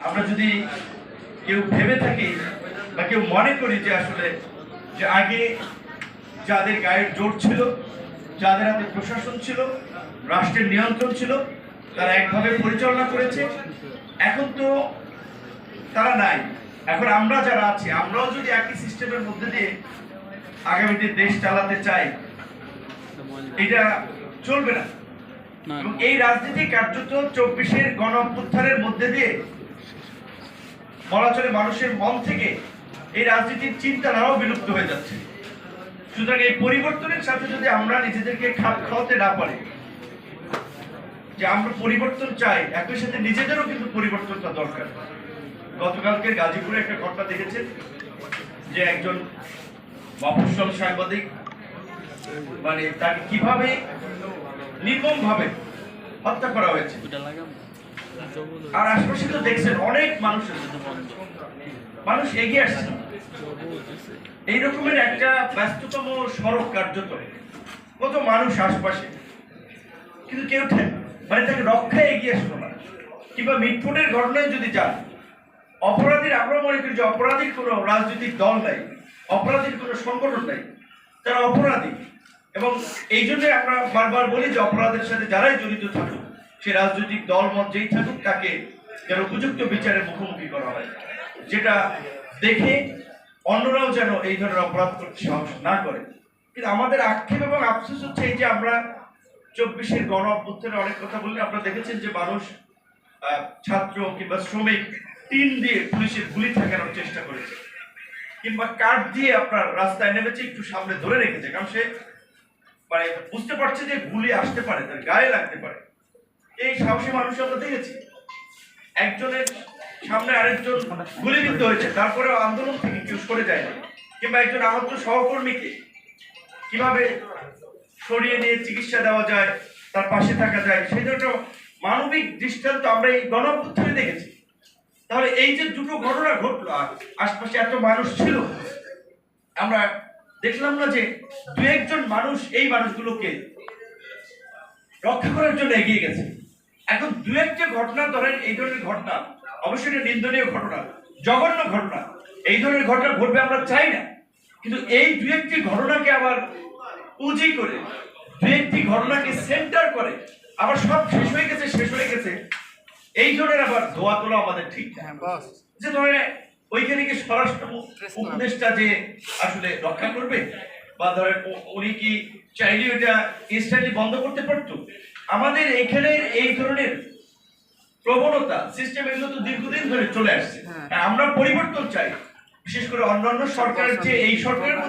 আমরা যদি কেউ ভেবে থাকি বা কেউ মনে করি যে আসলে যে আগে যাদের গায়ের জোর ছিল, যাদের হাতে প্রশাসন ছিল, রাষ্ট্রের নিয়ন্ত্রণ ছিল, তারা একভাবে পরিচালনা করেছে, এখন তো তারা নাই। এখন আমরা যারা আছি, আমরাও যদি একই সিস্টেমের মধ্যে দিয়ে আগামীতে দেশ চালাতে চাই, এটা চলবে না। এবং এই রাজনীতি কার্যত 24-এর গণ অভ্যুত্থানের মধ্যে দিয়ে বলা চলে মানুষের মন থেকে এই রাজনীতির চিন্তাধারাও বিলুপ্ত হয়ে যাচ্ছে। সুতরাং এই পরিবর্তনের সাথে যদি আমরা নিজেদেরকে খাপ খাওয়াতে না পারি, যে আমরা পরিবর্তন চাই, একই সাথে নিজেদেরও কিন্তু পরিবর্তনটা দরকার। গতকালকে গাজীপুরে একটা ঘটনা দেখেছেন যে একজন মফস্বল সাংবাদিক, মানে তাকে কিভাবে নির্মম ভাবে হত্যা করা হয়েছে। আর আশপাশে তো দেখছেন অনেক মানুষ এগিয়ে আসছে। এই রকমের একটা ব্যস্ততম সড়ক কার্যত, কত মানুষ আশপাশে, কিন্তু কেউ মানে তাকে রক্ষায় এগিয়ে আসলো না। কিংবা মিটফুটের ঘটনায় যদি যান, অপরাধীর, আমরা মনে করি যে অপরাধীর কোনো রাজনৈতিক দল নাই, অপরাধীর কোনো সংগঠন নাই, তারা অপরাধী। এবং এই জন্য আমরা বারবার বলি যে অপরাধের সাথে যারাই জড়িত থাকুক, সে রাজনৈতিক দল মত যেই থাকুক, তাকে যেন উপযুক্ত বিচারের মুখোমুখি করা হয়, যেটা দেখে অন্যরাও যেন এই ধরনের অপরাধ করতে সাহস না করে। কিন্তু আমাদের আক্ষেপ এবং আফসোস হচ্ছে এই যে আমরা 24-এর গণ অভ্যুত্থানে অনেক কথা বললে আপনারা দেখেছেন যে মানুষ, ছাত্র কিংবা শ্রমিক টিন দিয়ে পুলিশের গুলি ঠেকানোর চেষ্টা করেছে, কিংবা কাঠ দিয়ে আপনার রাস্তায় নেমেছে, একটু সামনে ধরে রেখেছে, কারণ সে মানে বুঝতে পারছে যে গুলি আসতে পারে, তার গায়ে লাগতে পারে। এই সাহসী মানুষ আমরা দেখেছি। একজনের সামনে আরেকজন গুলিবিদ্ধ হয়েছে, তারপরে আন্দোলন থেকে কেউ সরে যায় না। কিংবা একজন আহত সহকর্মীকে কিভাবে সরিয়ে নিয়ে চিকিৎসা দেওয়া যায়, তার পাশে থাকা যায়, সেই ধরনের মানবিক দৃষ্টান্ত আমরা এই গণ অভ্যুত্থানে দেখেছি। তাহলে এই যে দুটো ঘটনা ঘটলো, আশপাশে এত মানুষ ছিল, আমরা দেখলাম না যে দু একজন মানুষ এই মানুষগুলোকে রক্ষা করার জন্য এগিয়ে গেছে। এখন দু একটা ঘটনা ধরেন, এই ধরনের ঘটনা অবশ্যই এটা নিন্দনীয় ঘটনা, জঘন্য ঘটনা, এই ধরনের ঘটনা ঘটবে আমরা চাই না। কিন্তু এই দু একটি ঘটনাকে আবার পুঁজি করে, দু একটি ঘটনাকে সেন্টার করে আবার সব শেষ হয়ে গেছে, এই ধরনের আবার দোয়া তোলা আমাদের ঠিক না। যে ধরনের ওইখানে কি স্বরাষ্ট্র উপদেষ্টা যে আসলে রক্ষা করবে, বা ধরেন উনি কি চাইলে ওইটা ইনস্ট্যান্টলি বন্ধ করতে পারতো? আমাদের এখানে এই ধরনের প্রবণতা সিস্টেম, এগুলো তো দীর্ঘদিন ধরে চলে আসছে। আমরা পরিবর্তন চাই, বিশেষ করে অন্যান্য সরকারের যে এই সরকারের